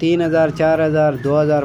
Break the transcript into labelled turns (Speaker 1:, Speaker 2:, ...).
Speaker 1: 3000 4000 2000